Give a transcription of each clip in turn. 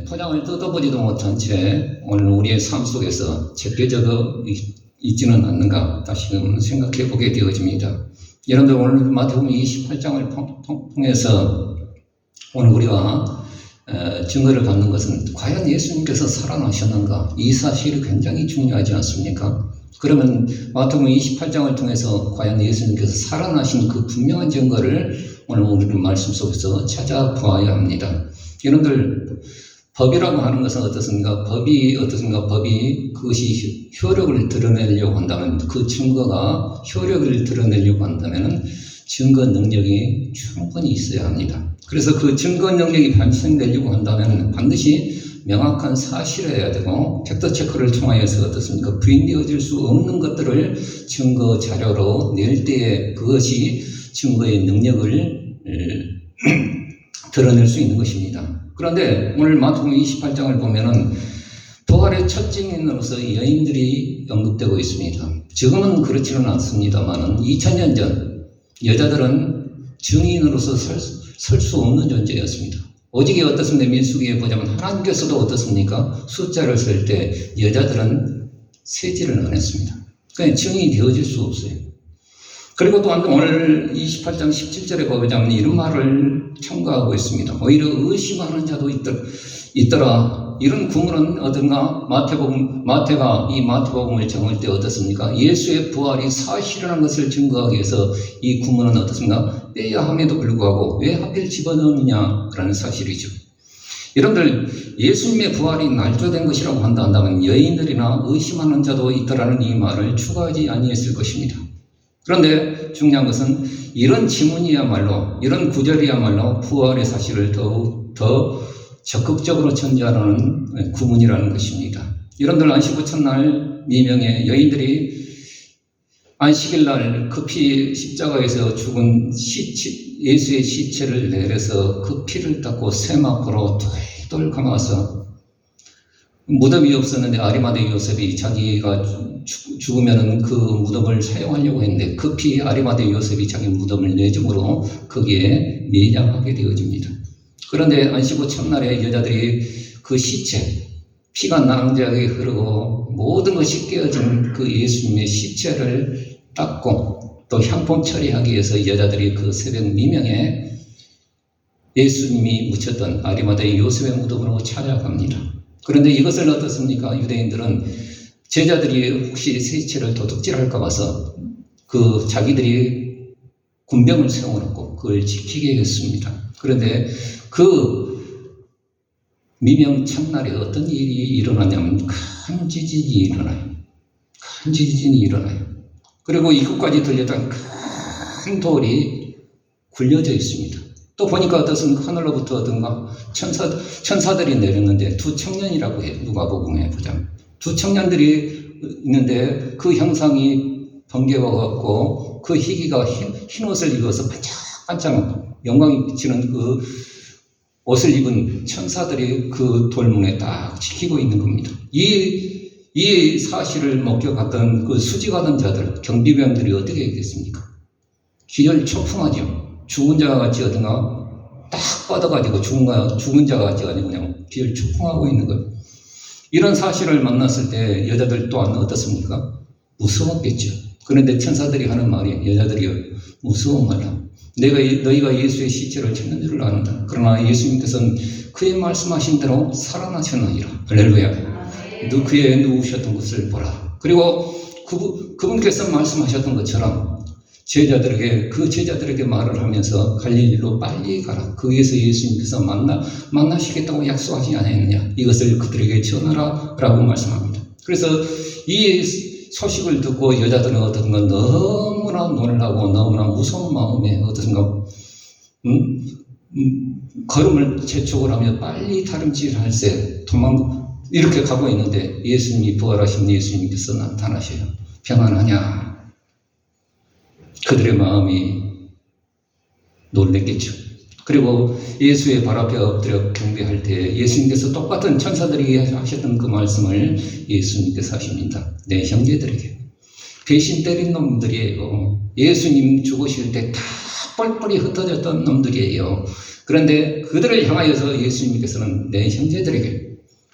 포장을 뜯어보지도 못한 채 오늘 우리의 삶 속에서 제껴져 있지는 않는가 다시금 생각해 보게 되어집니다. 여러분들 오늘 마태복음 28장을 통해서 오늘 우리가 증거를 받는 것은 과연 예수님께서 살아나셨는가, 이 사실이 굉장히 중요하지 않습니까? 그러면 마태복음 28장을 통해서 과연 예수님께서 살아나신 그 분명한 증거를 오늘 우리는 말씀 속에서 찾아보아야 합니다. 여러분들 법이라고 하는 것은 어떻습니까? 법이 어떻습니까? 법이 그것이 효력을 드러내려고 한다면, 그 증거가 효력을 드러내려고 한다면 증거 능력이 충분히 있어야 합니다. 그래서 그 증거 능력이 발생되려고 한다면 반드시 명확한 사실이어야 되고, 팩트 체크를 통하여서 어떻습니까? 부인되어질 수 없는 것들을 증거 자료로 낼 때에 그것이 증거의 능력을 드러낼 수 있는 것입니다. 그런데 오늘 마태복음 28장을 보면은 부활의 첫 증인으로서 여인들이 언급되고 있습니다. 지금은 그렇지는 않습니다만은 2000년 전 여자들은 증인으로서 설 수 없는 존재였습니다. 오직에 어떻습니까? 민수기에 보자면 하나님께서도 어떻습니까? 숫자를 쓸 때 여자들은 세지를 안 했습니다. 그러니까 증인이 되어질 수 없어요. 그리고 또한 오늘 28장 17절에 보자면 이런 말을 첨가하고 있습니다. 오히려 의심하는 자도 있더라. 이런 구문은 어떤가? 마태가 이 마태복음을 정할 때 어떻습니까? 예수의 부활이 사실이라는 것을 증거하기 위해서 이 구문은 어떻습니까? 빼야 함에도 불구하고 왜 하필 집어넣느냐라는 사실이죠. 여러분들, 예수님의 부활이 날조된 것이라고 한다면 여인들이나 의심하는 자도 있더라는 이 말을 추가하지 아니했을 것입니다. 그런데 중요한 것은 이런 지문이야말로, 이런 구절이야말로 부활의 사실을 더 적극적으로 전제하는 구문이라는 것입니다. 여러분들, 안식 후 첫날 미명에 여인들이 안식일 날 급히 십자가에서 죽은 예수의 시체를 내려서 그 피를 닦고 세마포로 돌돌 감아서, 무덤이 없었는데 아리마대 요셉이 자기가 죽으면 그 무덤을 사용하려고 했는데 급히 아리마대 요셉이 자기 무덤을 내줌으로 거기에 매장하게 되어집니다. 그런데 안식 후 첫날에 여자들이 그 시체, 피가 낭자하게 흐르고 모든 것이 깨어진 그 예수님의 시체를 닦고 또 향품 처리하기 위해서 여자들이 그 새벽 미명에 예수님이 묻혔던 아리마대 요셉의 무덤으로 찾아갑니다. 그런데 이것을 어떻습니까? 유대인들은 제자들이 혹시 시체를 도둑질할까 봐서 그 자기들이 군병을 세워놓고 그걸 지키게 했습니다. 그런데 그 미명 첫날에 어떤 일이 일어나냐면 큰 지진이 일어나요. 큰 지진이 일어나요. 그리고 이곳까지 들렸던 큰 돌이 굴려져 있습니다. 또 보니까 어떻습니까? 하늘로부터 어떤가 천사들이 내렸는데 두 청년이라고 해요. 누가복음에 보자면 두 청년들이 있는데 그 형상이 번개와 같고 그 희귀가 흰 옷을 입어서 반짝반짝 영광이 비치는 그 옷을 입은 천사들이 그 돌문에 딱 지키고 있는 겁니다. 이 사실을 목격했던 그 수직하던 자들, 경비병들이 어떻게 했겠습니까? 기절초풍하죠. 죽은 자가 같이 어떤가 딱 뻗어가지고 죽은 자가 같이 그냥 기절초풍하고 있는 거예요. 이런 사실을 만났을 때 여자들 또한 어떻습니까? 무서웠겠죠. 그런데 천사들이 하는 말이, 여자들이 무서워 말라. 너희가 예수의 시체를 찾는 줄을 아는다. 그러나 예수님께서는 그의 말씀하신 대로 살아나셨느니라. 할렐루야. 그의 누우셨던 것을 보라. 그리고 그분께서 말씀하셨던 것처럼 그 제자들에게 말을 하면서 갈릴리로 빨리 가라. 거기에서 예수님께서 만나시겠다고 약속하지 않았느냐. 이것을 그들에게 전하라 라고 말씀합니다. 그래서 이 소식을 듣고 여자들은 어떤가 너무나 놀라고 너무나 무서운 마음에 어떤가 걸음을 재촉을 하며 빨리 다름질할세 이렇게 가고 있는데 예수님이 부활하신 예수님께서 나타나셔요. 평안하냐? 그들의 마음이 놀랬겠죠. 그리고 예수의 발 앞에 엎드려 경배할 때 예수님께서 똑같은 천사들이 하셨던 그 말씀을 예수님께서 하십니다. 내 형제들에게 배신 때린 놈들이에요. 예수님 죽으실 때 다 뻘뻘이 흩어졌던 놈들이에요. 그런데 그들을 향하여서 예수님께서는 내 형제들에게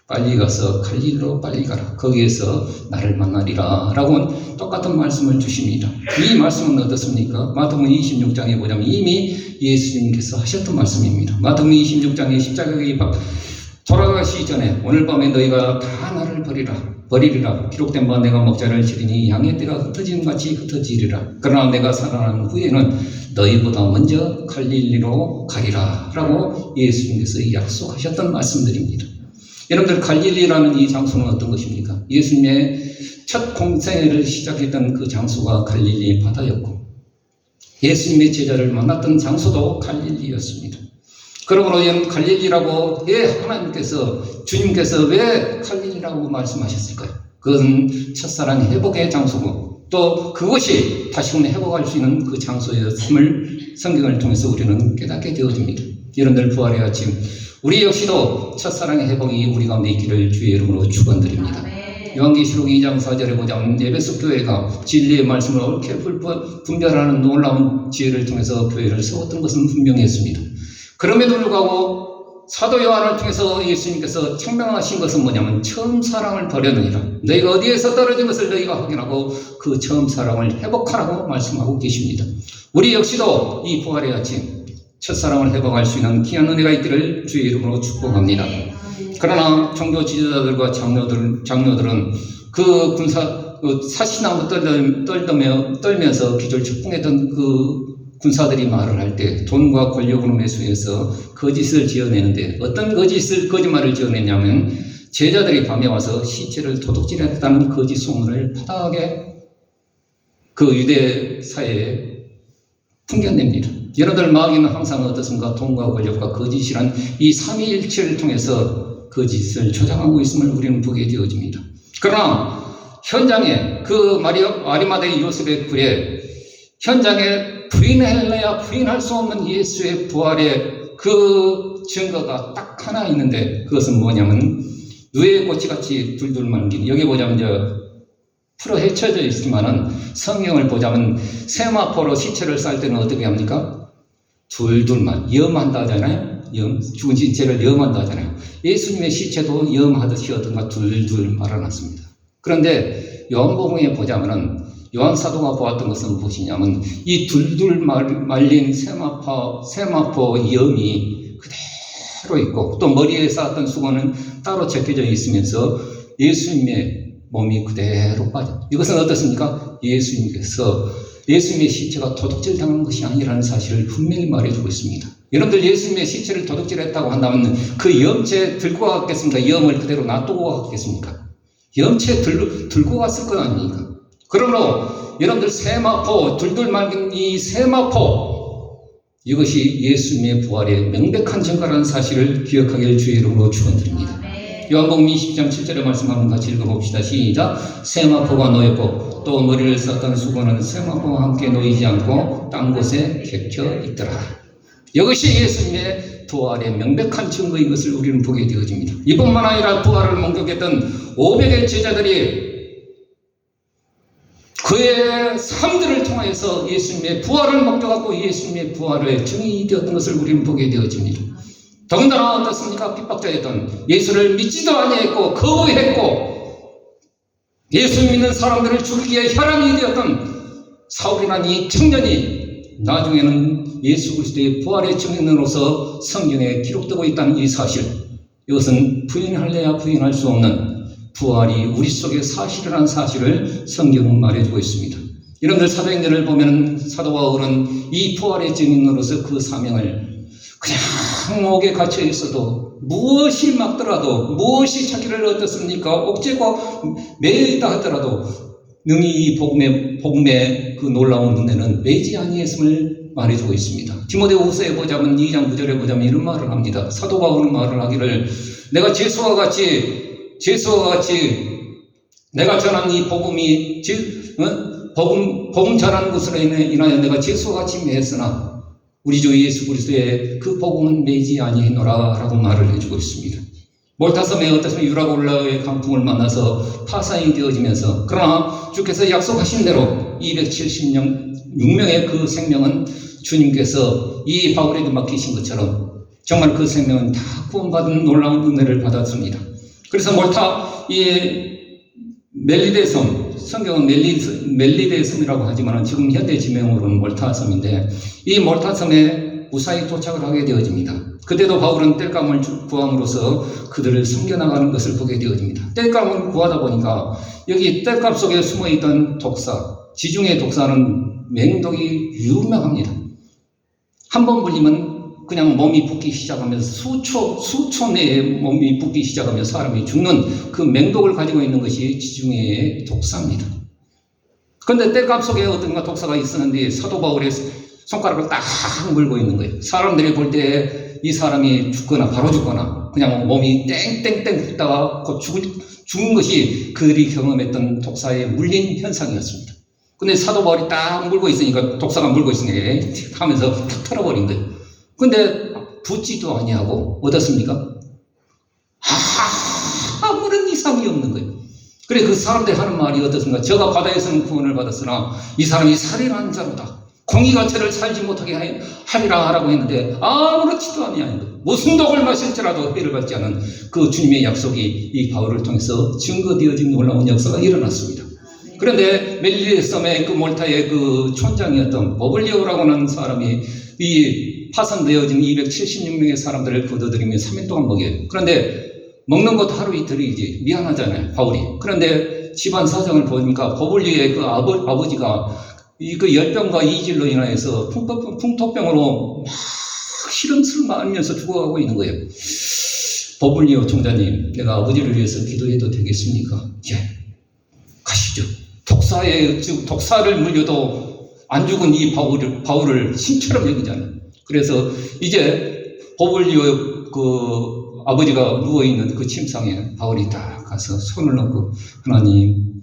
빨리 가서 갈릴리로 빨리 가라. 거기에서 나를 만나리라. 라고 똑같은 말씀을 주십니다. 이 말씀은 어떻습니까? 마태복음 26장에 보자면 이미 예수님께서 하셨던 말씀입니다. 마태복음 26장에 십자가에 돌아가시기 전에 오늘 밤에 너희가 다 나를 버리리라. 기록된 바 내가 먹자를 치리니 양의 떼가 흩어짐 같이 흩어지리라. 그러나 내가 살아난 후에는 너희보다 먼저 갈릴리로 가리라. 라고 예수님께서 약속하셨던 말씀들입니다. 여러분들, 갈릴리라는 이 장소는 어떤 것입니까? 예수님의 첫 공생애를 시작했던 그 장소가 갈릴리 바다였고, 예수님의 제자를 만났던 장소도 갈릴리였습니다. 그러므로 갈릴리라고 왜 하나님께서, 주님께서 왜 갈릴리라고 말씀하셨을까요? 그것은 첫사랑 회복의 장소고, 또 그것이 다시금 회복할 수 있는 그 장소였음을 성경을 통해서 우리는 깨닫게 되어집니다. 여러분들, 부활의 아침, 우리 역시도 첫사랑의 회복이 우리 가운데 있기를 주의 이름으로 축원드립니다. 요한계시록 2장 4절에 보자면 에베소 교회가 진리의 말씀을 옳게 분별하는 놀라운 지혜를 통해서 교회를 세웠던 것은 분명했습니다. 그럼에도 불구하고 사도 요한을 통해서 예수님께서 책명하신 것은 뭐냐면 처음 사랑을 버렸느니라. 너희가 어디에서 떨어진 것을 너희가 확인하고 그 처음 사랑을 회복하라고 말씀하고 계십니다. 우리 역시도 이 부활의 아침 첫사랑을 회복할 수 있는 귀한 은혜가 있기를 주의 이름으로 축복합니다. 그러나 종교 지도자들과 장로들은 그 사시나무 떨면서 기절 축봉했던 그 군사들이 말을 할 때 돈과 권력으로 매수해서 거짓을 지어내는데, 어떤 거짓말을 지어냈냐면 제자들이 밤에 와서 시체를 도둑질했다는 거짓 소문을 파다하게 그 유대 사회에 풍겨냅니다. 여러분들 마귀는 항상 어떻습니까? 돈과 권력과 거짓이란 이 삼위일체를 통해서 거짓을 조장하고 있음을 우리는 보게 되어집니다. 그러나 현장에 그 아리마다의 요셉의 굴에 현장에 부인해야 부인할 수 없는 예수의 부활의 그 증거가 딱 하나 있는데, 그것은 뭐냐면 누에 꼬치같이 둘둘 말린, 여기 보자면 풀어 헤쳐져 있지만은 성경을 보자면 세마포로 시체를 쌀 때는 어떻게 합니까? 둘둘만 염한다 하잖아요. 죽은 시체를 염한다 하잖아요. 예수님의 시체도 염하듯이 어떤가 둘둘 말아놨습니다. 그런데 요한복음에 보자면은 요한 사도가 보았던 것은 무엇이냐면 이 둘둘 말린 세마포 염이 그대로 있고, 또 머리에 쌓았던 수건은 따로 제껴져 있으면서 예수님의 몸이 그대로 빠져. 이것은 어떻습니까? 예수님의 시체가 도둑질 당한 것이 아니라는 사실을 분명히 말해주고 있습니다. 여러분들, 예수님의 시체를 도둑질했다고 한다면 그 염체 들고 갔겠습니까? 염을 그대로 놔두고 갔겠습니까? 염체 들고 갔을 것 아닙니까? 그러므로 여러분들, 세마포, 둘둘 말긴 이 세마포, 이것이 예수님의 부활의 명백한 증거라는 사실을 기억하길 주의 이름으로 축원드립니다. 요한복음 20장 7절의 말씀 한번 같이 읽어봅시다. 시작. 세마포가 놓였고 또 머리를 썼던 수건은 세마포와 함께 놓이지 않고 딴 곳에 겹쳐 있더라. 이것이 예수님의 부활의 명백한 증거인 것을 우리는 보게 되어집니다. 이뿐만 아니라 부활을 목격했던 500의 제자들이 그의 삶들을 통해서 예수님의 부활을 목격하고 예수님의 부활의 증인이 되었던 것을 우리는 보게 되어집니다. 더군다나 어떻습니까? 핍박자였던, 예수를 믿지도 아니했고 거부했고 예수 믿는 사람들을 죽이기에 혈안이 되었던 사울이라는 이 청년이 나중에는 예수 그리스도의 부활의 증인으로서 성경에 기록되고 있다는 이 사실, 이것은 부인할래야 부인할 수 없는 부활이 우리 속에 사실이라는 사실을 성경은 말해주고 있습니다. 여러분들, 사도행전을 보면 사도 바울은 이 부활의 증인으로서 그 사명을 그냥 옥에 갇혀 있어도, 무엇이 막더라도, 무엇이 자기를 어떻습니까? 옥죄고 매여 있다 하더라도 능히 이 복음의 그 놀라운 은혜는 매지 아니했음을 말해주고 있습니다. 디모데후서에 보자면 2장 9절에 보자면 이런 말을 합니다. 사도 바울은 말을 하기를, 내가 제수와 같이 내가 전한 이 복음이 복음 전하는 것으로 인하여 내가 제수와 같이 매했으나 우리 주 예수 그리스도의 그 복음은 매지 아니하노라 라고 말을 해주고 있습니다. 몰타섬에 어떤 유라골라의 강풍을 만나서 파산이 되어지면서, 그러나 주께서 약속하신 대로 276명의 그 생명은 주님께서 이 바울에게 맡기신 것처럼 정말 그 생명은 다 구원받은 놀라운 은혜를 받았습니다. 그래서 몰타 이 멜리데 섬, 성경은 멜리데 섬이라고 하지만 지금 현대 지명으로는 몰타 섬인데, 이 몰타 섬에 무사히 도착을 하게 되어집니다. 그때도 바울은 땔감을 구함으로써 그들을 섬겨나가는 것을 보게 되어집니다. 땔감을 구하다 보니까 여기 땔감 속에 숨어있던 독사, 지중해 독사는 맹독이 유명합니다. 한 번 물리면 그냥 몸이 붓기 시작하면서 수초 내에 몸이 붓기 시작하면서 사람이 죽는 그 맹독을 가지고 있는 것이 지중해의 독사입니다. 그런데 땔감 속에 어떤가 독사가 있었는데 사도 바울의 손가락을 딱 물고 있는 거예요. 사람들이 볼 때 이 사람이 죽거나 바로 죽거나 그냥 몸이 땡땡땡 붓다가 곧 죽은 것이 그들이 경험했던 독사에 물린 현상이었습니다. 근데 사도 바울이 딱 물고 있으니까, 독사가 물고 있으니까 하면서 탁 털어버린 거예요. 근데 붓지도 아니하고 어떻습니까? 아무런 이상이 없는 거예요. 그래, 그 사람들이 하는 말이 어떻습니까? 저가 바다에서는 구원을 받았으나 이 사람이 살인한 자로다. 공의가 저를 살지 못하게 하리라 라고 했는데 아무렇지도 아니하는 거예요. 무슨 독을 마실지라도 해를 받지 않은 그 주님의 약속이 이 바울을 통해서 증거되어진 놀라운 역사가 일어났습니다. 그런데 멜리데 섬의 그 몰타의 그 촌장이었던 버블리오라고 하는 사람이 이 파손되어진 276명의 사람들을 거둬들이며 3일 동안 먹여요. 그런데 먹는 것도 하루 이틀이지 미안하잖아요, 바울이. 그런데 집안 사정을 보니까 버블리오의 그 아버지가 그 열병과 이질로 인하여서 풍토병으로 막 시름스름 앓으면서 죽어가고 있는 거예요. 버블리오 총장님, 내가 아버지를 위해서 기도해도 되겠습니까? 예, 가시죠. 독사를 물려도 안 죽은 이 바울을 신처럼 여기잖아요. 그래서 이제 버블리오 그 아버지가 누워있는 그 침상에 바울이 딱 가서 손을 넣고, 하나님,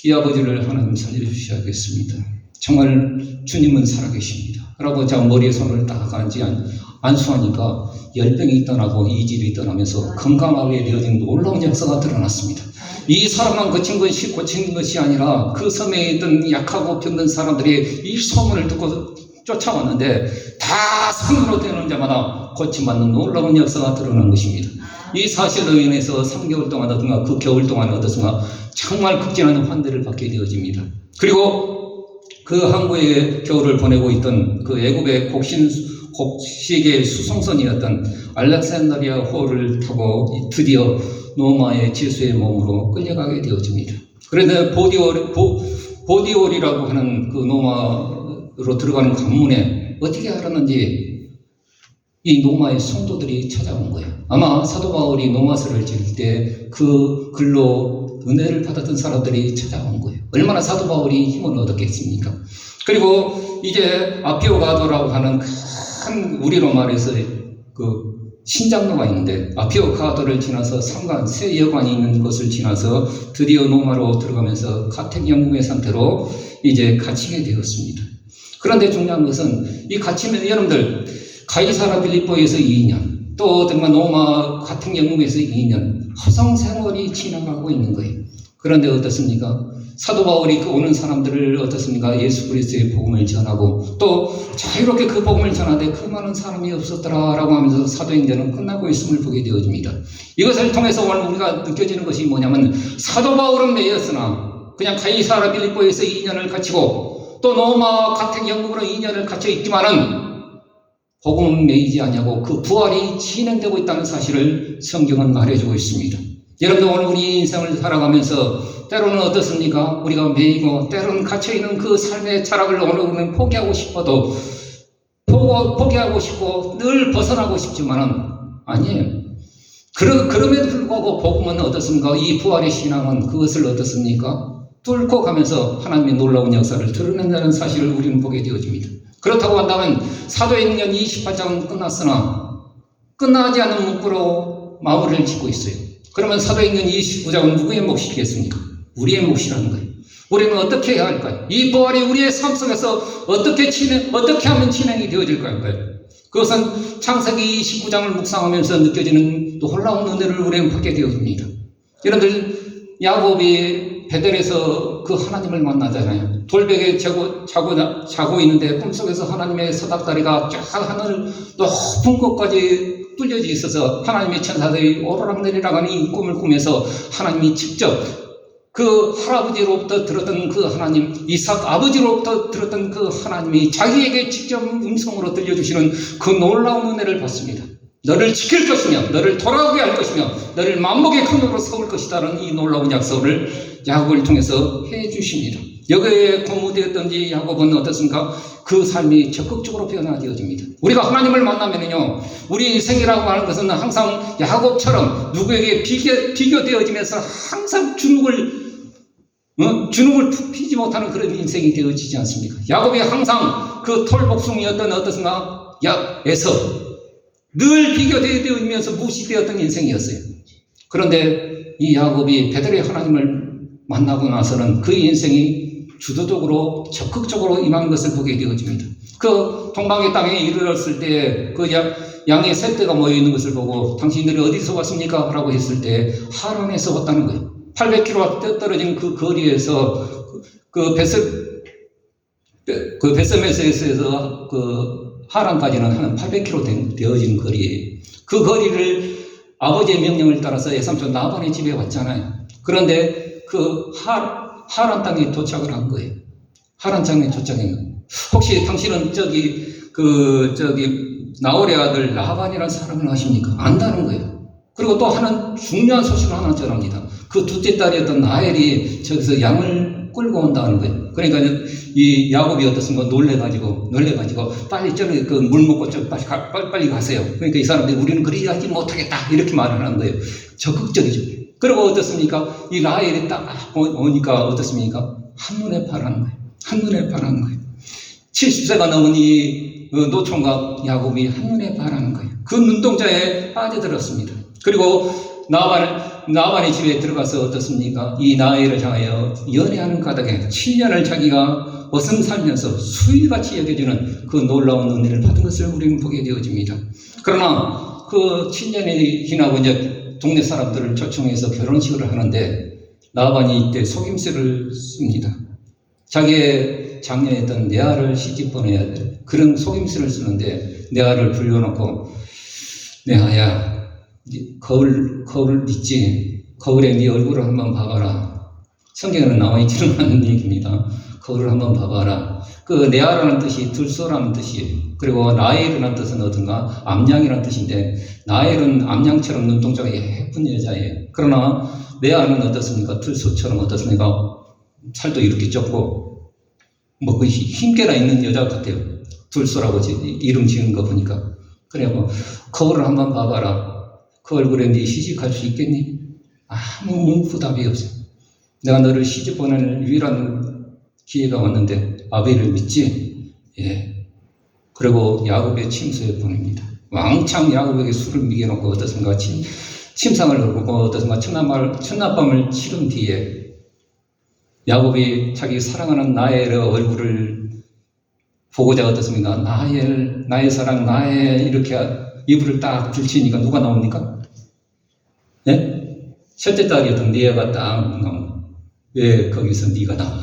이 아버지를 하나님 살려주셔야겠습니다. 정말 주님은 살아계십니다. 라고 제가 머리에 손을 딱 안수하니까 열병이 떠나고 이질이 떠나면서 건강하게 되어진 놀라운 역사가 드러났습니다. 이 사람만 고친 것이 아니라 그 섬에 있던 약하고 병든 사람들이 이 소문을 듣고 쫓아왔는데 다 성으로 되는 자마다 고침받는 놀라운 역사가 드러난 것입니다. 이 사실로 인해서 3개월 동안 어떤가, 그 겨울 동안 어떻습니까? 정말 극진한 환대를 받게 되어집니다. 그리고 그 항구의 겨울을 보내고 있던 그 애굽의 곡식의 수송선이었던 알렉산드리아 호를 타고 드디어 노마의 제수의 몸으로 끌려가게 되어집니다. 그런데 보디올이라고 하는 그 노마로 들어가는 관문에 어떻게 알았는지 이 노마의 성도들이 찾아온 거예요. 아마 사도 바울이 노마서를 지을 때 그 글로 은혜를 받았던 사람들이 찾아온 거예요. 얼마나 사도 바울이 힘을 얻었겠습니까? 그리고 이제 아피오가도라고 하는 큰, 우리로 말해서 그 신장로가 있는데, 아피오가도를 지나서 상관, 새 여관이 있는 곳을 지나서 드디어 노마로 들어가면서 가택 영국의 상태로 이제 갇히게 되었습니다. 그런데 중요한 것은 이 갇히면 여러분들 가이사라 빌립보에서 2년, 또 정말 노마 가택 영국에서 2년 허송 생활이 지나가고 있는 거예요. 그런데 어떻습니까? 사도 바울이 그 오는 사람들을 어떻습니까? 예수 그리스도의 복음을 전하고 또 자유롭게 그 복음을 전하되 그 많은 사람이 없었더라라고 하면서 사도행전은 끝나고 있음을 보게 되어집니다. 이것을 통해서 오늘 우리가 느껴지는 것이 뭐냐면, 사도 바울은 매였으나 그냥 가이사라 빌립보에서 2년을 갇히고 또 노마 가택 영국으로 2년을 갇혀 있지만은 복음은 매이지 아니하고 그 부활이 진행되고 있다는 사실을 성경은 말해주고 있습니다. 여러분들 오늘 우리 인생을 살아가면서 때로는 어떻습니까? 우리가 매이고 때로는 갇혀있는 그 삶의 철학을 오늘 우리는 포기하고 싶어도 포기하고 싶고 늘 벗어나고 싶지만은 아니에요. 그럼에도 불구하고 복음은 어떻습니까? 이 부활의 신앙은 그것을 어떻습니까? 뚫고 가면서 하나님의 놀라운 역사를 드러낸다는 사실을 우리는 보게 되어집니다. 그렇다고 한다면 사도행전 28장은 끝났으나 끝나지 않은 문구로 마무리를 짓고 있어요. 그러면 사도행전 29장은 누구의 몫이겠습니까? 우리의 몫이라는 거예요. 우리는 어떻게 해야 할까요? 이 부활이 우리의 삶 속에서 어떻게 하면 진행이 되어질 까요? 그것은 창세기 29장을 묵상하면서 느껴지는 놀라운 은혜를 우리는 받게 되어집니다. 여러분들, 야곱이 베델에서 그 하나님을 만나잖아요. 돌베개에 자고 있는데 꿈속에서 하나님의 서닥다리가 쫙 하늘 높은 곳까지 뚫려져 있어서 하나님의 천사들이 오르락내리락 하는 이 꿈을 꾸면서 하나님이 직접 그 할아버지로부터 들었던 그 하나님, 이삭 아버지로부터 들었던 그 하나님이 자기에게 직접 음성으로 들려주시는 그 놀라운 은혜를 받습니다. 너를 지킬 것이며 너를 돌아오게 할 것이며 너를 만복의 큰 노로 세울 것이다라는 이 놀라운 약속을 야곱을 통해서 해주십니다. 여기에 고무되었던지 야곱은 어떻습니까? 그 삶이 적극적으로 변화되어집니다. 우리가 하나님을 만나면요, 우리 인생이라고 하는 것은 항상 야곱처럼 누구에게 비교되어지면서 항상 주눅을 푹 피지 못하는 그런 인생이 되어지지 않습니까? 야곱이 항상 그 털복숭이였던 어떻습니까? 에서 늘 비교되어지면서 무시되었던 인생이었어요. 그런데 이 야곱이 베델의 하나님을 만나고 나서는 그 인생이 주도적으로 적극적으로 임한 것을 보게 되어집니다. 그 동방의 땅에 이르렀을 때 그 양의 셋대가 모여 있는 것을 보고 당신들이 어디서 왔습니까? 라고 했을 때 하란에서 왔다는 거예요. 800km 떨어진 그 거리에서 그 베스메스에서 그 하란까지는 한 800km 되어진 거리예요. 그 거리를 아버지의 명령을 따라서 외삼촌 나반의 집에 왔잖아요. 그런데 그 하란 땅에 도착을 한 거예요. 하란 땅에 도착한 거예요. 혹시 당신은 나홀의 아들 라반이라는 사람을 아십니까? 안다는 거예요. 그리고 또 하나 중요한 소식을 하나 전합니다. 그 둘째 딸이었던 라헬이 저기서 양을 끌고 온다는 거예요. 그러니까 이 야곱이 어떻습니까? 놀래가지고 빨리 저기 그 물 먹고 빨리 가세요. 그러니까 이 사람들이 우리는 그리 하지 못하겠다 이렇게 말을 하는 거예요. 적극적이죠. 그리고 어떻습니까? 이 라헬이 딱 오니까 어떻습니까? 한눈에 반하는 거예요. 한눈에 반하는 거예요. 70세가 넘은 이 노총각 야곱이 한눈에 반하는 거예요. 그 눈동자에 빠져들었습니다. 그리고 나반의 집에 들어가서 어떻습니까? 이 나엘을 향하여 연애하는 까닭에 7년을 자기가 벗은 살면서 수일같이 여겨지는 그 놀라운 은혜를 받은 것을 우리는 보게 되어집니다. 그러나 그 7년이 지나고 이제 동네 사람들을 초청해서 결혼식을 하는데 라반이 이때 속임수를 씁니다. 자기의 장녀였던 레아를 시집 보내야 돼. 그런 속임수를 쓰는데 레아를 불러놓고 레아야 거울 있지? 거울에 네 얼굴을 한번 봐봐라. 성경에는 나와 있지는 않은 얘기입니다. 거울을 한번 봐봐라. 그 레아라는 뜻이 들소라는 뜻이에요. 그리고 라헬이라는 뜻은 어떤가? 암양이라는 뜻인데 나엘은 암양처럼 눈동자가 예쁜 여자예요. 그러나 레아는 어떻습니까? 들소처럼 어떻습니까? 살도 이렇게 좁고 뭐 힘께나 있는 여자 같아요. 들소라고 이름 지은 거 보니까. 그래 거울을 한번 봐봐라. 그 얼굴에 네 시집갈 수 있겠니? 아무 문구답이 없어요. 내가 너를 시집 보낼 유일한 기회가 왔는데 아벨을 믿지? 예. 그리고 야곱의 침소에 보냅니다. 왕창 야곱에게 술을 먹여놓고 어떻습니까? 침상을 걸고 어떻습니까? 첫날밤을 치른 뒤에 야곱이 자기 사랑하는 나엘의 얼굴을 보고자 어떻습니까? 나의 사랑, 이렇게 이불을 딱 들치니까 누가 나옵니까? 예? 첫째 딸이었던 리아가 딱 나옵니다. 왜 거기서 네가 나와?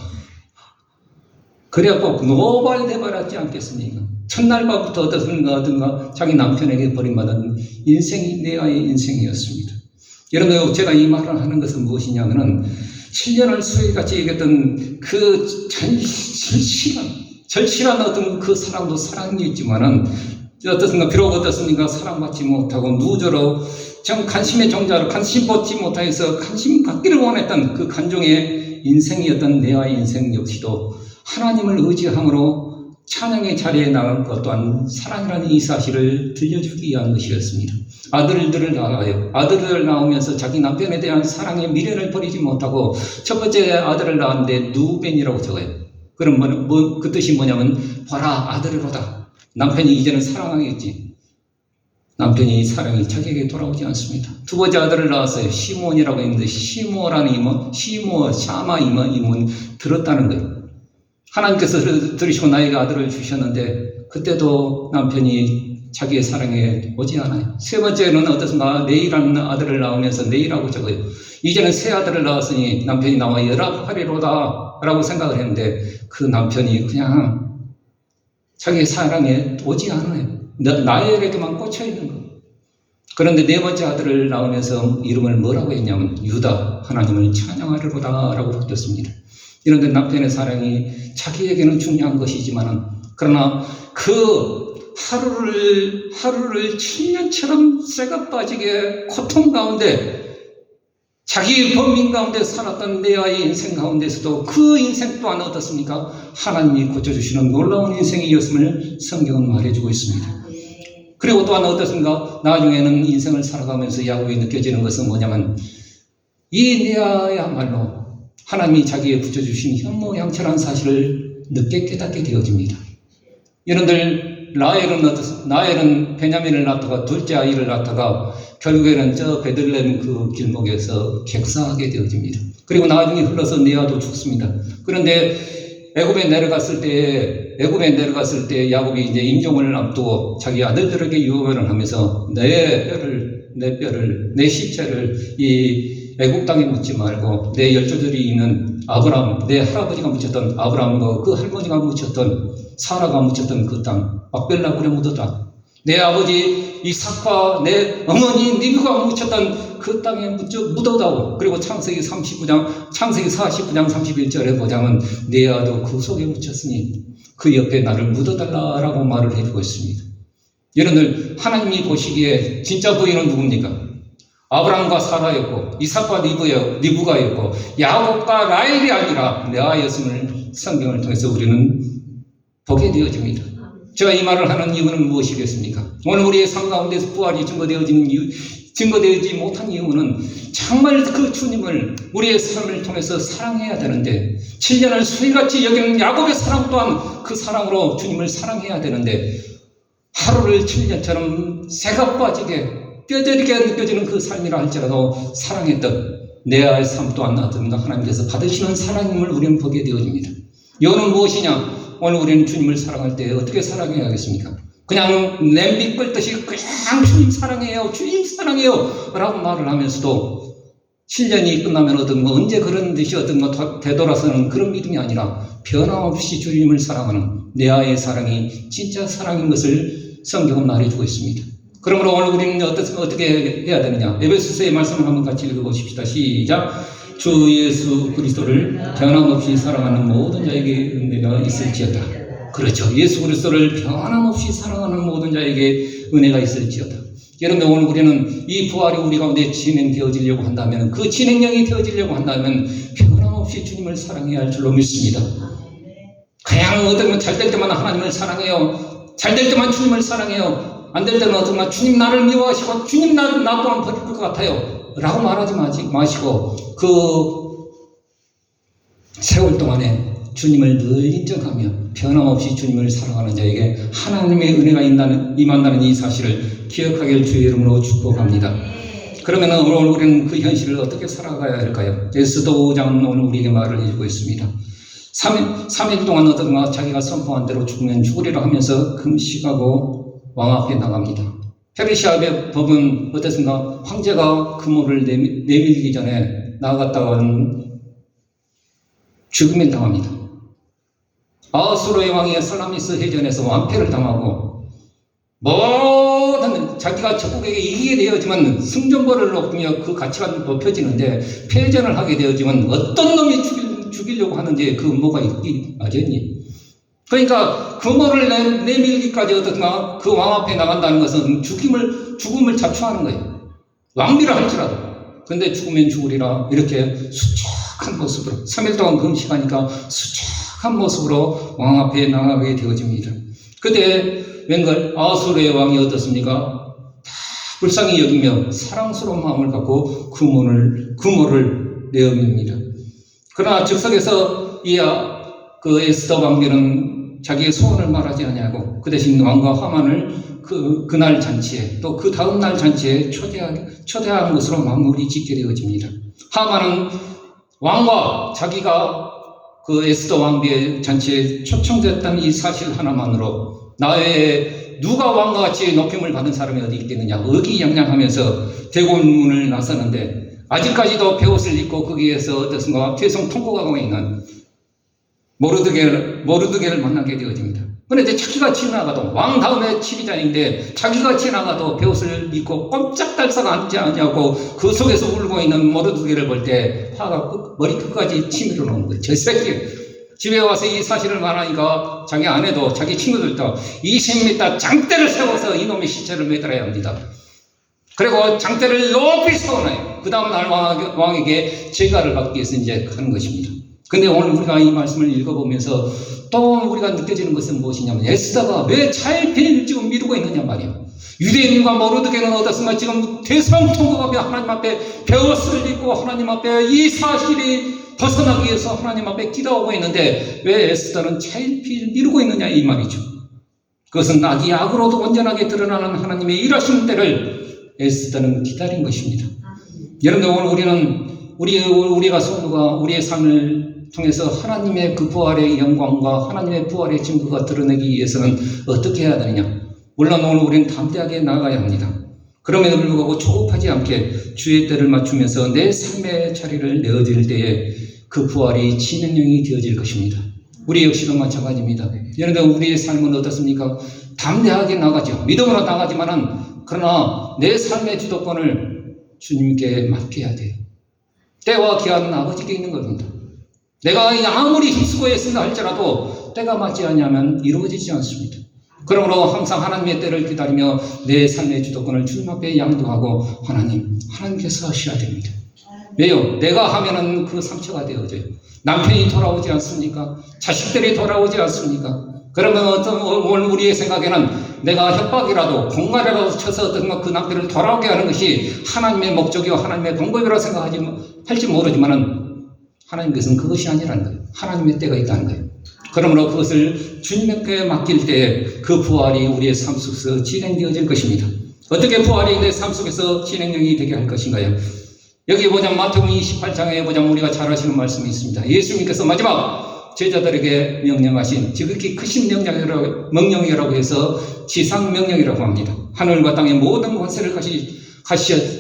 그래갖고 노발대발하지 않겠습니까? 첫날 밤부터 어떤가 자기 남편에게 버림받은 인생이 레아의 인생이었습니다. 여러분, 제가 이 말을 하는 것은 무엇이냐면은 7년을 수일같이 얘기했던 그 절실한 어떤 그 사랑도 사랑이었지만은 어떻습니까? 비록 어떻습니까? 사랑받지 못하고 누저로 관심의 종자로 관심 받지 못해서 관심 갖기를 원했던 그 간종의 인생이었던 레아의 인생 역시도 하나님을 의지함으로 찬양의 자리에 나간 것 또한 사랑이라는 이 사실을 들려주기 위한 것이었습니다. 아들을 낳아요. 아들을 낳으면서 자기 남편에 대한 사랑의 미련을 버리지 못하고 첫 번째 아들을 낳았는데 누벤이라고 적어요. 그럼 그 뜻이 뭐냐면 봐라 아들이로다. 남편이 이제는 사랑하겠지. 남편이 사랑이 자기에게 돌아오지 않습니다. 두 번째 아들을 낳았어요. 시몬이라고 했는데 시모라는 임은 샤마 임은 들었다는 거예요. 하나님께서 들으시고 나에게 아들을 주셨는데 그때도 남편이 자기의 사랑에 오지 않아요. 세 번째는 어떻습니까? 네이라는 아들을 낳으면서 네이라고 적어요. 이제는 새 아들을 낳았으니 남편이 나와 연합하리로다 라고 생각을 했는데 그 남편이 그냥 자기의 사랑에 오지 않아요. 나엘에게만 꽂혀 있는 거예요. 그런데 네 번째 아들을 낳으면서 이름을 뭐라고 했냐면 유다, 하나님을 찬양하리로다 라고 바뀌었습니다. 이런데 남편의 사랑이 자기에게는 중요한 것이지만 그러나 그 하루를 7년처럼 쇠가 빠지게 고통 가운데 자기 범민 가운데 살았던 레아의 인생 가운데서도 그 인생 또한 어떻습니까? 하나님이 고쳐주시는 놀라운 인생이었음을 성경은 말해주고 있습니다. 그리고 또한 어떻습니까? 나중에는 인생을 살아가면서 야곱이 느껴지는 것은 뭐냐면 이 레아야말로 하나님이 자기에 붙여주신 현모양처란 사실을 늦게 깨닫게 되어집니다. 여러분들 라헬은 베냐민을 낳다가 둘째 아이를 낳다가 결국에는 저 베들레헴 그 길목에서 객사하게 되어집니다. 그리고 나중에 흘러서 레아도 죽습니다. 그런데 애굽에 내려갔을 때 야곱이 이제 임종을 앞두고 자기 아들들에게 유언을 하면서 내 시체를 이 애굽 땅에 묻지 말고 내 열조들이 있는 아브라함, 내 할아버지가 묻혔던 아브라함과 그 할머니가 묻혔던 사라가 묻혔던 그 땅 막벨라굴에 묻었다. 내 아버지 이삭과 내 어머니 리브가 묻혔던 그 땅에 묻어다오. 그리고 창세기 49장 31절에 보자면 레아도 그 속에 묻혔으니 그 옆에 나를 묻어달라라고 말을 해주고 있습니다. 여러분들 하나님이 보시기에 진짜 부인은 누굽니까? 아브라함과 사라였고 이삭과 리브가였고 야곱과 라헬이 아니라 레아였음을 성경을 통해서 우리는 보게 되어집니다. 제가 이 말을 하는 이유는 무엇이겠습니까? 오늘 우리의 삶 가운데서 부활이 증거되지 못한 이유는 정말 그 주님을 우리의 삶을 통해서 사랑해야 되는데 7년을 소리같이 여기는 야곱의 사랑 또한 그 사랑으로 주님을 사랑해야 되는데 하루를 7년처럼 새가 빠지게 뼈저리게 느껴지는 그 삶이라 할지라도 사랑했던 레아의 삶 또한 하나님께서 받으시는 사랑임을 우리는 보게 되어집니다. 이거는 무엇이냐? 오늘 우리는 주님을 사랑할 때 어떻게 사랑해야 하겠습니까? 그냥 냄비 끓듯이 그냥 주님 사랑해요 라고 말을 하면서도 7년이 끝나면 언제 그런 듯이 되돌아서는 그런 믿음이 아니라 변함없이 주님을 사랑하는 레아의 사랑이 진짜 사랑인 것을 성경은 말해주고 있습니다. 그러므로 오늘 우리는 어떻게 해야 되느냐? 에베소서의 말씀을 한번 같이 읽어보십시다. 시작. 주 예수 그리스도를 변함없이 사랑하는 모든 자에게 은혜가 있을지어다. 그렇죠. 예수 그리스도를 변함없이 사랑하는 모든 자에게 은혜가 있을지어다. 여러분 오늘 우리는 이 부활이 우리 가운데 진행되어지려고 한다면 그 진행령이 되어지려고 한다면 변함없이 주님을 사랑해야 할 줄로 믿습니다. 그냥 잘 될 때만 하나님을 사랑해요. 잘 될 때만 주님을 사랑해요. 안 될 때는 주님 나를 미워하시고 주님 나 또한 버릴 것 같아요 라고 말하지 마시고 그 세월 동안에 주님을 늘 인정하며 변함없이 주님을 사랑하는 자에게 하나님의 은혜가 임한다는 이 사실을 기억하길 주의 이름으로 축복합니다. 그러면 오늘 우리는 그 현실을 어떻게 살아가야 할까요? 에스더 5장은 오늘 우리에게 말을 해주고 있습니다. 3일 동안 자기가 선포한 대로 죽으면 죽으리라 하면서 금식하고 왕 앞에 나갑니다. 페르시아의 법은 어땠습니까? 황제가 금호를 내밀기 전에 나아갔다가는 죽음을 당합니다. 아수르의 왕이 살라미스 해전에서 완패를 당하고 모든 자기가 적국에게 이기게 되어지면 승전보를 높으며 그 가치가 높여지는데 패전을 하게 되어지면 어떤 놈이 죽이려고 하는데 그 뭐가 있기 마련이. 그러니까 금호를 내밀기까지 어떻나 그 왕 앞에 나간다는 것은 죽음을 자초하는 거예요. 왕비라 할지라도. 근데 죽으면 죽으리라 이렇게 수척한 모습으로 3일 동안 금식하니까 수척한 모습으로 왕 앞에 나가게 되어집니다. 그때 웬걸 아수르의 왕이 어떻습니까? 다 불쌍히 여기며 사랑스러운 마음을 갖고 금호를 내어밉니다. 그러나 즉석에서 그 에스더 왕비는 자기의 소원을 말하지 아니하고 그 대신 왕과 하만을 그날 잔치에 또 그 다음 날 잔치에 초대한 것으로 마무리 짓게 되어집니다. 하만은 왕과 자기가 그 에스더 왕비의 잔치에 초청됐다는 이 사실 하나만으로 나의 누가 왕과 같이 높임을 받은 사람이 어디 있겠느냐 의기양양하면서 대궐문을 나섰는데 아직까지도 베옷을 입고 거기에서 어떻습니까? 태성 통곡하고 있는 모르드게를 만나게 되어집니다. 그런데 자기가 지나가도 왕 다음에 치리자인데 자기가 지나가도 베옷을 입고 꼼짝달싹 앉지 않냐고 그 속에서 울고 있는 모르드게를 볼 때 화가 머리 끝까지 치밀어 놓은 거예요. 저 새끼 집에 와서 이 사실을 말하니까 자기 아내도 자기 친구들도 20m 장대를 세워서 이놈의 시체를 매달아야 합니다. 그리고 장대를 높이 세워놔요. 그 다음 날 왕에게 제가를 받기 위해서 이제 하는 것입니다. 근데 오늘 우리가 이 말씀을 읽어보면서 또 우리가 느껴지는 것은 무엇이냐면 에스더가 왜 차일피일 지금 미루고 있느냐 말이에요. 유대인과 모르드게는 어떻습니까? 지금 대성통곡하며 하나님 앞에 베옷을 입고 하나님 앞에 이 사실이 벗어나기 위해서 하나님 앞에 기도하고 있는데 왜 에스더는 차일피일 미루고 있느냐 이 말이죠. 그것은 악이 악으로도 온전하게 드러나는 하나님의 일하시는 때를 에스더는 기다린 것입니다. 여러분들 오늘 우리는 우리가 성도가 우리의 삶을 통해서 하나님의 그 부활의 영광과 하나님의 부활의 증거가 드러내기 위해서는 어떻게 해야 되느냐? 물론 오늘 우리는 담대하게 나아가야 합니다. 그럼에도 불구하고 조급하지 않게 주의 때를 맞추면서 내 삶의 자리를 내어질 때에 그 부활이 진행형이 되어질 것입니다. 우리 역시도 마찬가지입니다. 여러분들 우리의 삶은 어떻습니까? 담대하게 나가죠. 믿음으로 나가지만은 그러나 내 삶의 주도권을 주님께 맡겨야 돼요. 때와 기한은 아버지께 있는 겁니다. 내가 아무리 힘쓰고 애쓴다 할지라도 때가 맞지 않으면 이루어지지 않습니다. 그러므로 항상 하나님의 때를 기다리며 내 삶의 주도권을 주님 앞에 양도하고 하나님께서 하셔야 됩니다. 왜요? 내가 하면은 그 상처가 되어져요. 남편이 돌아오지 않습니까? 자식들이 돌아오지 않습니까? 그러면 오늘 우리의 생각에는 내가 협박이라도 공갈이라도 쳐서 어떤 그 남편을 돌아오게 하는 것이 하나님의 목적이요 하나님의 방법이라고 할지 모르지만은 하나님께서는 그것이 아니라는 거예요. 하나님의 때가 있다는 거예요. 그러므로 그것을 주님께 맡길 때 그 부활이 우리의 삶 속에서 진행되어질 것입니다. 어떻게 부활이 내 삶 속에서 진행형이 되게 할 것인가요? 여기 보자면 마태복음 28장에 보자면 우리가 잘 아시는 말씀이 있습니다. 예수님께서 마지막 제자들에게 명령하신 지극히 크신 명령이라고 해서 지상명령이라고 합니다. 하늘과 땅의 모든 권세를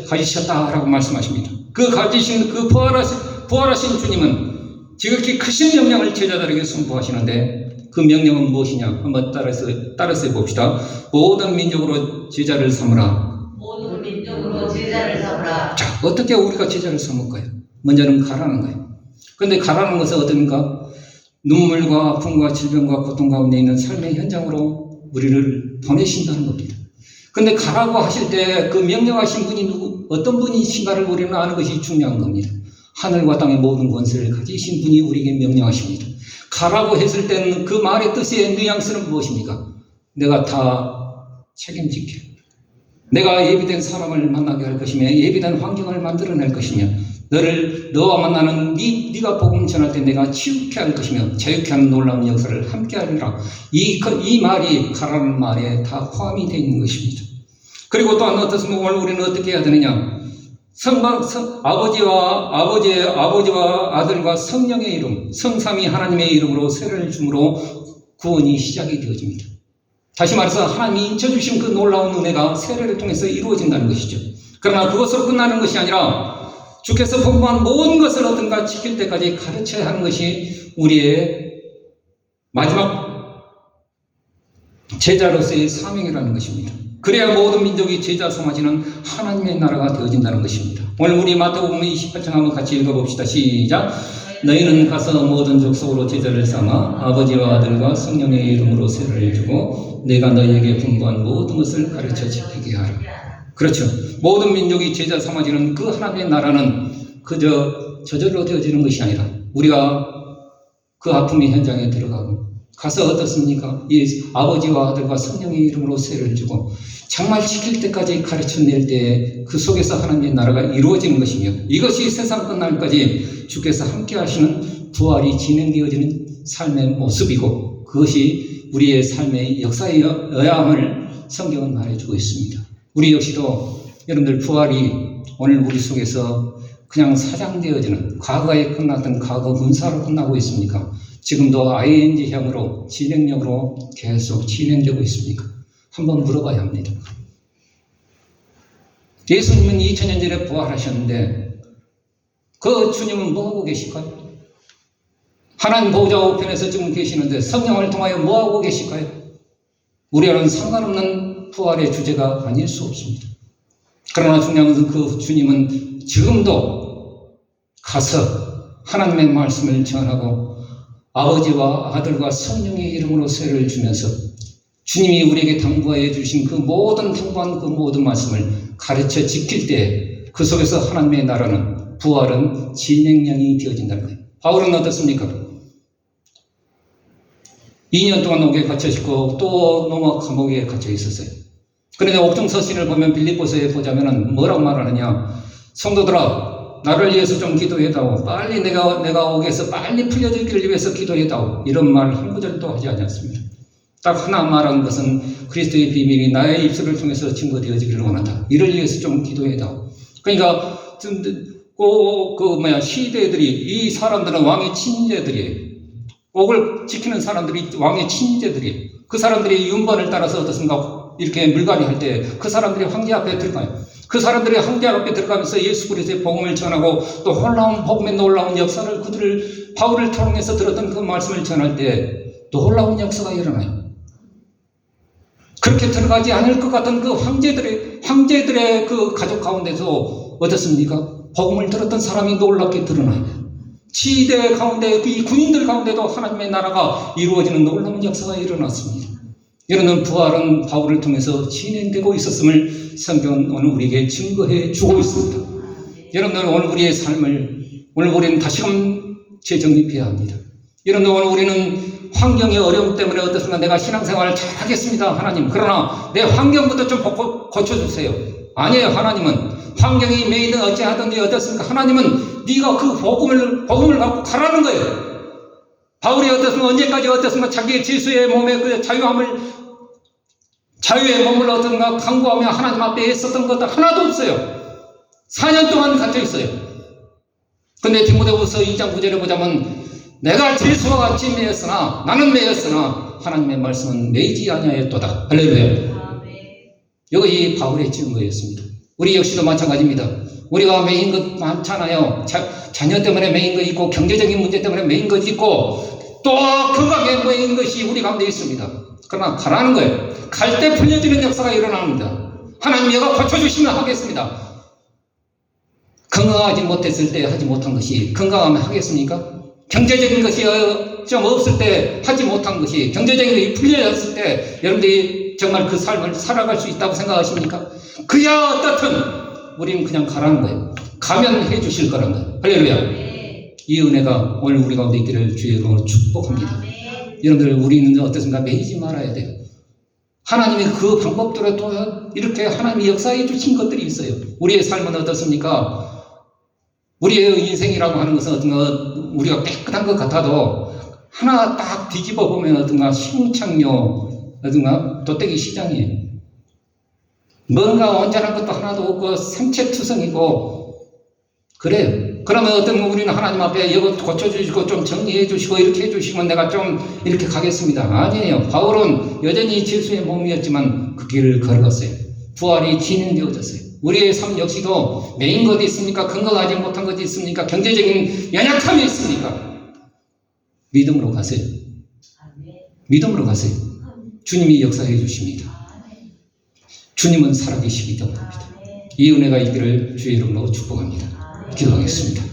가지셨다라고 말씀하십니다. 그 가지신 그 부활하신 주님은 지극히 크신 명령을 제자들에게 선포하시는데 그 명령은 무엇이냐? 한번 따라서 봅시다. 모든 민족으로 제자를 삼으라. 모든 민족으로 제자를 삼으라. 자, 어떻게 우리가 제자를 삼을까요? 먼저는 가라는 거예요. 그런데 가라는 것은 어떻습니까? 눈물과 아픔과 질병과 고통 가운데 있는 삶의 현장으로 우리를 보내신다는 겁니다. 그런데 가라고 하실 때 그 명령하신 분이 어떤 분이신가를 우리는 아는 것이 중요한 겁니다. 하늘과 땅의 모든 권세를 가지신 분이 우리에게 명령하십니다. 가라고 했을 때는 그 말의 뜻의 뉘앙스는 무엇입니까? 내가 다 책임질게. 내가 예비된 사람을 만나게 할 것이며 예비된 환경을 만들어낼 것이며 너와 만나는 네가 복음 전할 때 내가 치유케 할 것이며 자유케 하는 놀라운 역사를 함께 하리라. 이 말이 가라는 말에 다 포함이 되어 있는 것입니다. 그리고 또한 어떻습니까? 오늘 우리는 어떻게 해야 되느냐? 아버지와 아들과 성령의 이름, 성삼위 하나님의 이름으로 세례를 줌으로 구원이 시작이 되어집니다. 다시 말해서 하나님이 인쳐주신 그 놀라운 은혜가 세례를 통해서 이루어진다는 것이죠. 그러나 그것으로 끝나는 것이 아니라 주께서 분부한 모든 것을 어떤가 지킬 때까지 가르쳐야 하는 것이 우리의 마지막 제자로서의 사명이라는 것입니다. 그래야 모든 민족이 제자 삼아지는 하나님의 나라가 되어진다는 것입니다. 오늘 우리 마태복음 28장 한번 같이 읽어봅시다. 시작. 너희는 가서 모든 족속으로 제자를 삼아 아버지와 아들과 성령의 이름으로 세례를 주고 내가 너희에게 분부한 모든 것을 가르쳐 지키게 하라. 그렇죠. 모든 민족이 제자 삼아지는 그 하나님의 나라는 그저 저절로 되어지는 것이 아니라 우리가 그 아픔의 현장에 들어가고 가서 어떻습니까? 이 아버지와 아들과 성령의 이름으로 세례를 주고 정말 지킬 때까지 가르쳐낼 때 그 속에서 하나님의 나라가 이루어지는 것이며 이것이 세상 끝날까지 주께서 함께 하시는 부활이 진행되어지는 삶의 모습이고 그것이 우리의 삶의 역사여야함을 성경은 말해주고 있습니다. 우리 역시도 여러분들 부활이 오늘 우리 속에서 그냥 사장되어지는 과거에 끝났던 과거 분사로 끝나고 있습니까? 지금도 ING형으로 진행력으로 계속 진행되고 있습니까? 한번 물어봐야 합니다. 예수님은 2000년 전에 부활하셨는데 그 주님은 뭐하고 계실까요? 하나님 보호자 우편에서 지금 계시는데 성령을 통하여 뭐하고 계실까요? 우리와는 상관없는 부활의 주제가 아닐 수 없습니다. 그러나 중요한 것은 그 주님은 지금도 가서 하나님의 말씀을 전하고 아버지와 아들과 성령의 이름으로 세례를 주면서 주님이 우리에게 당부하여 주신 그 모든 당부한 그 모든 말씀을 가르쳐 지킬 때 그 속에서 하나님의 나라는 부활은 진행령이 되어진다는 거예요. 바울은 어떻습니까? 2년 동안 옥에 갇혀 있고 또 노마 감옥에 갇혀 있었어요. 그런데 옥중 서신을 보면 빌립보서에 보자면은 뭐라고 말하느냐? 성도들아, 나를 위해서 좀 기도해다오. 빨리 내가 옥에서 빨리 풀려지기를 위해서 기도해다오. 이런 말 한 구절도 하지 않았습니다. 딱 하나 말한 것은 그리스도의 비밀이 나의 입술을 통해서 증거되어지기를 원한다. 이를 위해서 좀 기도해다오. 그러니까 시대들이, 이 사람들은 왕의 친제들이에요. 옥을 지키는 사람들이 왕의 친제들이에요. 그 사람들이 윤번을 따라서 어떻습니까? 이렇게 물갈이 할 때 그 사람들이 황제 앞에 들어가요. 그 사람들이 황제 앞에 들어가면서 예수 그리스도의 복음을 전하고 또 복음의 놀라운 역사를 바울을 통해서 들었던 그 말씀을 전할 때 놀라운 역사가 일어나요. 그렇게 들어가지 않을 것 같은 그 황제들의 그 가족 가운데서 어떻습니까? 복음을 들었던 사람이 놀랍게 드러나요. 시대 가운데 이 군인들 가운데도 하나님의 나라가 이루어지는 놀라운 역사가 일어났습니다. 이런 부활은 바울을 통해서 진행되고 있었음을 성경은 오늘 우리에게 증거해 주고 있습니다. 여러분들 오늘 우리의 삶을 오늘 우리는 다시금 재정립해야 합니다. 여러분들 오늘 우리는 환경의 어려움 때문에 어떻습니까? 내가 신앙생활을 잘 하겠습니다, 하나님. 그러나 내 환경부터 좀 고쳐주세요. 아니에요. 하나님은 환경이 매이든 어찌하든지 어떻습니까? 하나님은 네가 그 복음을 갖고 가라는 거예요. 바울이 어떻습니까? 언제까지 어떻습니까? 자기의 질서의 몸에 그 자유의 몸을 어떤가 강구하며 하나님 앞에 있었던 것도 하나도 없어요. 4년 동안 갇혀 있어요. 근데 디모데후서 2장 9절에 보자면 내가 질서와 같이 매였으나 나는 매였으나 하나님의 말씀은 매이지 아니하였도다. 할렐루야. 이것이 바울의 증거였습니다. 우리 역시도 마찬가지입니다. 우리가 매인 것 많잖아요. 자녀 때문에 매인 것 있고 경제적인 문제 때문에 매인 것 있고 또 건강에 매인 것이 우리 가운데 있습니다. 그러나 가라는 거예요. 갈 때 풀려지는 역사가 일어납니다. 하나님 내가 고쳐주시면 하겠습니다. 건강하지 못했을 때 하지 못한 것이 건강하면 하겠습니까? 경제적인 것이 좀 없을 때 하지 못한 것이 경제적인 것이 풀려졌을 때 여러분들이 정말 그 삶을 살아갈 수 있다고 생각하십니까? 그야 어떻든 우리는 그냥 가라는 거예요. 가면 해주실 거라는 거예요. 할렐루야. 이 은혜가 오늘 우리 가운데 있기를 주의 이름으로 축복합니다. 여러분들 우리는 어떻습니까? 매이지 말아야 돼요. 하나님이 그 방법대로 또 이렇게 하나님이 역사해 주신 것들이 있어요. 우리의 삶은 어떻습니까? 우리의 인생이라고 하는 것은 어떤가 우리가 깨끗한 것 같아도 하나 딱 뒤집어 보면 어떤가 시궁창요 어떤가 도떼기 시장이에요. 뭔가 온전한 것도 하나도 없고 생체투성이고 그래요. 그러면 어떤 우리는 하나님 앞에 이거 고쳐주시고 좀 정리해 주시고 이렇게 해주시면 내가 좀 이렇게 가겠습니다. 아니에요. 바울은 여전히 질서의 몸이었지만 그 길을 걸어갔어요. 부활이 진행되어졌어요. 우리의 삶 역시도 매인 것이 있습니까? 건강하지 못한 것이 있습니까? 경제적인 연약함이 있습니까? 믿음으로 가세요. 믿음으로 가세요. 주님이 역사해 주십니다. 주님은 살아계시기 때문입니다. 이 은혜가 있기를 주의 이름으로 축복합니다. 기도하겠습니다.